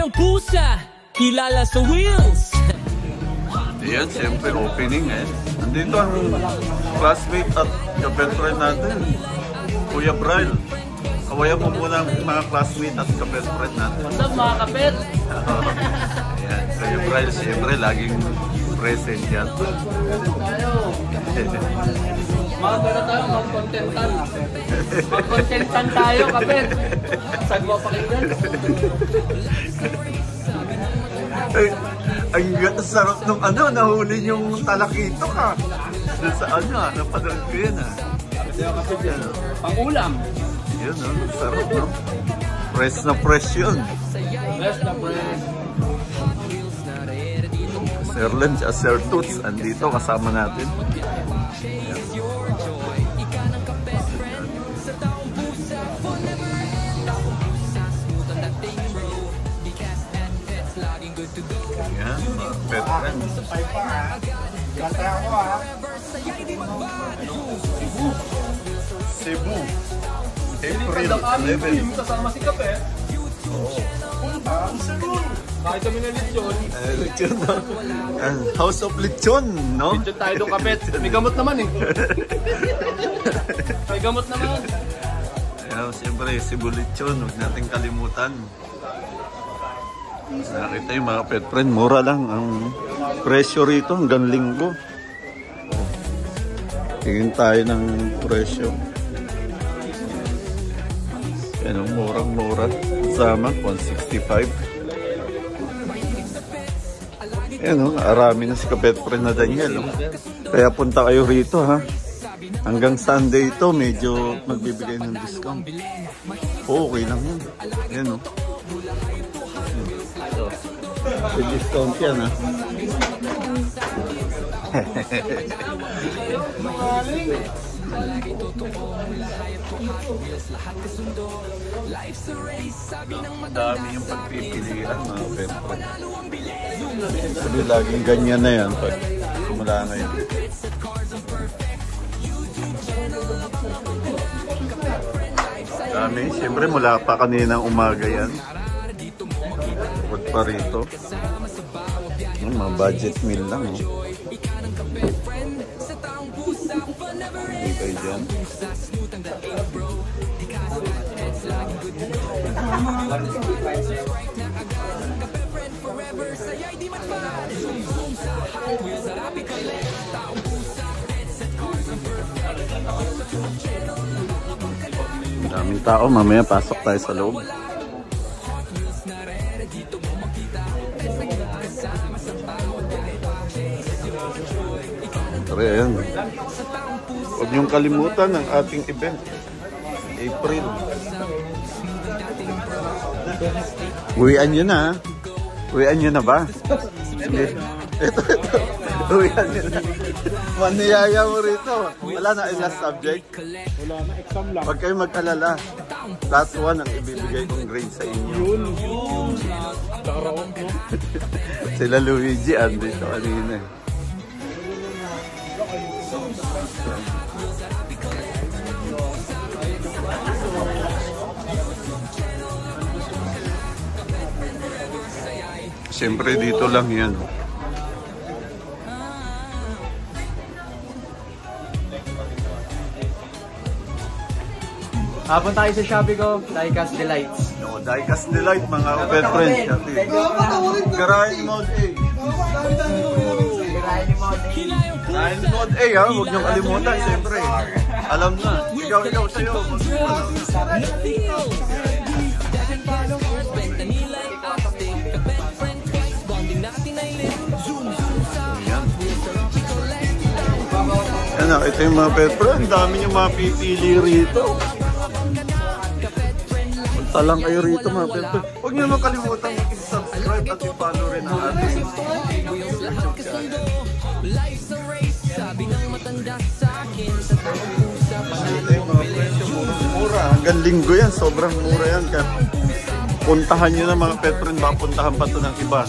Kilayang pusa, kilala sa wheels. Ayan, siyempre opening eh. Nandito ang classmate at kapetfriend natin, Kuya Bryle. Kawayan mo muna ang mga classmate at kapetfriend natin. What's up mga kapet? Ayan, Kuya Bryle siyempre laging present yan. Magkano tayo, mag-contentan. Mag-contentan tayo kapet. Saan mo pakinggan? Ang sarap nung nahuli yung talakito ka. Doon sa napanood ko yun Pang-ulam. Yun sarap no. Fresh na fresh yun. Fresh na fresh. Sir Lens at Sir Toots andito kasama natin. Yan, pet friends. Cebu. April 11. Kasama si Kape. Bakit kami na lechon? Lechon no? House of Lechon, no? Lechon tayo doon Kapet. May gamot naman eh. May gamot naman. Ayan, siyempre, Cebu Lechon. Huwag natin kalimutan. Nakita yung mga pet friend, mura lang ang presyo rito hanggang linggo. Tingin tayo ng presyo. Yan, murang-mura. Sama, 165. Yan, arami na si ka-pet friend na Daniel. Kaya punta kayo rito, ha? Hanggang Sunday ito, medyo magbibigay ng discount. Okay lang yun. Yan, no? May discount yan, ha? Dami yung pagpipilian, mga pet-friend. Sabi laging ganyan na yan pag simula ngayon. Dami, siyempre mula pa kaninang umaga yan. Huwag pa rito. Mga budget meal lang. Hindi kayo dyan. Daming tao, mamaya pasok tayo sa loob. Tara, ayan. Huwag niyong kalimutan ang ating event. April. Uwian nyo na, ha? Uwian nyo na ba? Ito. Uwian nyo na. Maniyaya mo rito. Wala na last subject. Wala na, exam lang. Huwag kayong mag-alala. Last one ang ibibigay kong grade sa inyo. Yun. Karaon mo. Sila Luigi, andito kanina. Siyempre dito lang yan. Hapon tayo sa Shopee ko, Diecast Delights. No, Diecast Delight mga pet friends. Garahin Mode A. Garahin Mode A, ha? Huwag niyong kalimutan, siyempre. Alam na. Ikaw sa'yo. Ano, ito yung mga pet friend. Ang dami yung mapipili rito. Punta lang kayo rito mga pet friend. Huwag niyo makalimutan mag-subscribe at i-follow rin ang ating YouTube channel. Ito yung mga presyo, mura. Hanggang linggo yan, sobrang mura yan. Kaya puntahan nyo na mga pet friend, baka puntahan pa ito ng iba.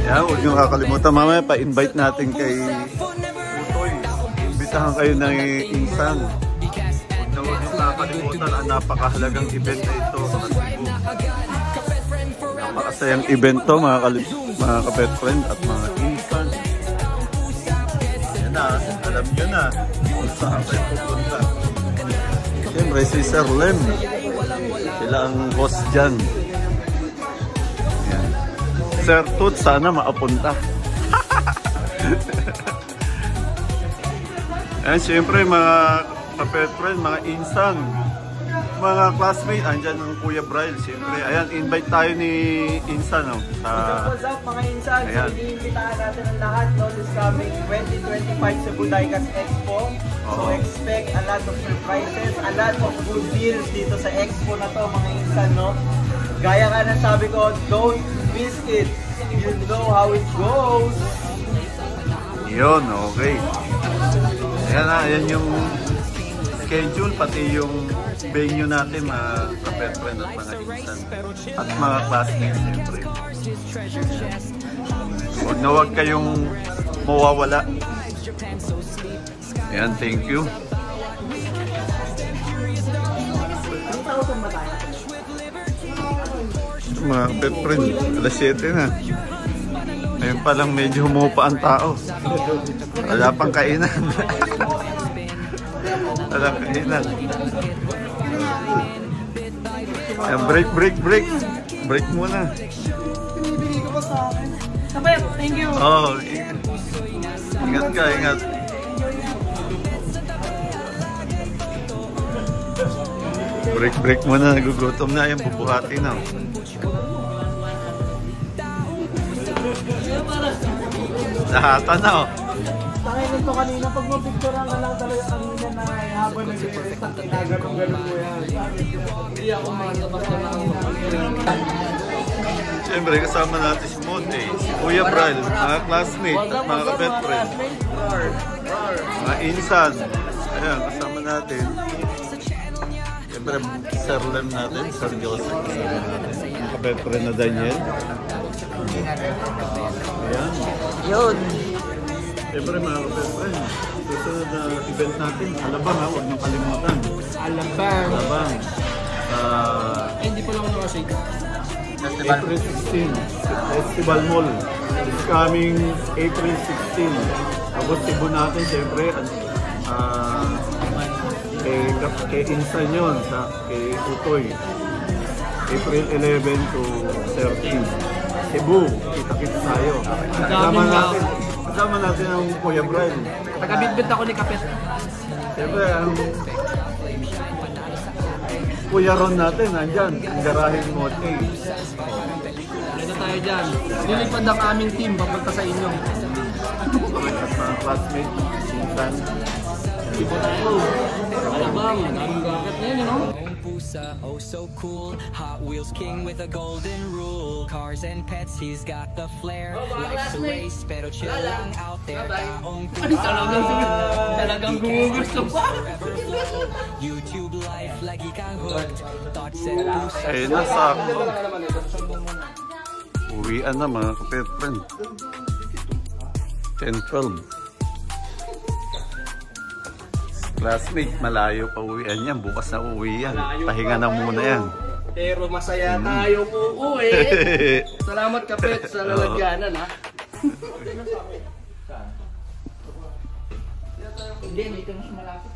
Yan, huwag nyo kakalimutan. Mamaya pa-invite natin kay Utoy. Imbitahan kayo ng Insan. Huwag nyo kakalimutan ang napakahalagang event na ito. Napakasayang event to mga kapet friend at mga Insan. Yan na, alam nyo na kung saan kayo pupunta. Siyempre si Sir Lem. Sila ang host dyan. Yan. Sir Tut, sana maapunta. Ayan, siyempre mga kapet friend, mga Insan, mga classmate, andyan ang Kuya Bryle, siyempre. Ayan, invite tayo ni Insan. No? What's up mga Insan? Ayan. So, iniimbitahan natin ang lahat no, this coming 2025 Cebu Diecast Expo. So, expect a lot of surprises, a lot of good deals dito sa Expo na to mga Insan, no? Gaya nga ng sabi ko, don't miss it. You know how it goes. Yun, okay. Ayan na, ayan yung schedule, pati yung venue natin, mga kapet friend at mga Insan. At mga classmates, siyempre. Huwag na huwag kayong mawawala. Ayan, thank you. Mga kapet friend, alas 7 na. Ngayon pa lang medyo humupa ang tao. Wala pang kainan. Walang kainan. Ayan, break. Break muna. Pinibigay ko pa sa akin. Kapit, thank you. Oh, ingat ka, ingat. Break muna, nagugutom na. Ayan, bubuhati na. Lahata na, oh. Tangin nito kanina, pag mapicturean ka lang talaga kanina na habang nag-i-rest at ginaganong-ganon ko yan. Hindi ako basta Siyempre, kasama natin si Monte, si Kuya Bryle, mga classmate at mga kapet friend. Mga Insan. Ayan, kasama natin. Siyempre, Sir Lem natin, Sir Joseph, kasama natin. Mga kapet friend na Daniel. Ayan. Yun. Siyempre, mga kapet friend, susunod na event natin, Alabang, ha? Huwag niyong kalimutan. Alabang. Hindi pa lang ako nakashake. April 16, Festival Mall. It's coming April 16. Tapos Cebu natin, siyempre, kay Insan yun, kay Utoy. April 11 to 13. Cebu, kita-kita tayo. Kasama natin ang Kuya Bryle. Taga-bitbit ako ni Kapit. Siyempre, ang Kuya Ron natin, nandyan, ang garahe ni Mote. Dito tayo dyan. Nilipad ang aming team papunta sa inyo. At mga classmate, Insan. Dito tayo. Alabang, daming gagat na yun, no? Oh so cool, Hot Wheels king with a golden rule. Cars and pets, he's got the flair. Life's a race, pero chill lang out there. Talagang gumugusto pa. YouTube life, lagi kang hooked. Thoughts and pusa. Ayun na, sakto. Uwian na mga kapet friend. 10-12. Classmate, malayo pa uwian yan. Bukas na uwi yan. Pahinga na muna yan. Pero masaya tayo po, Salamat Kapit sa lalagyanan, ha? Hindi, dito mas malapit.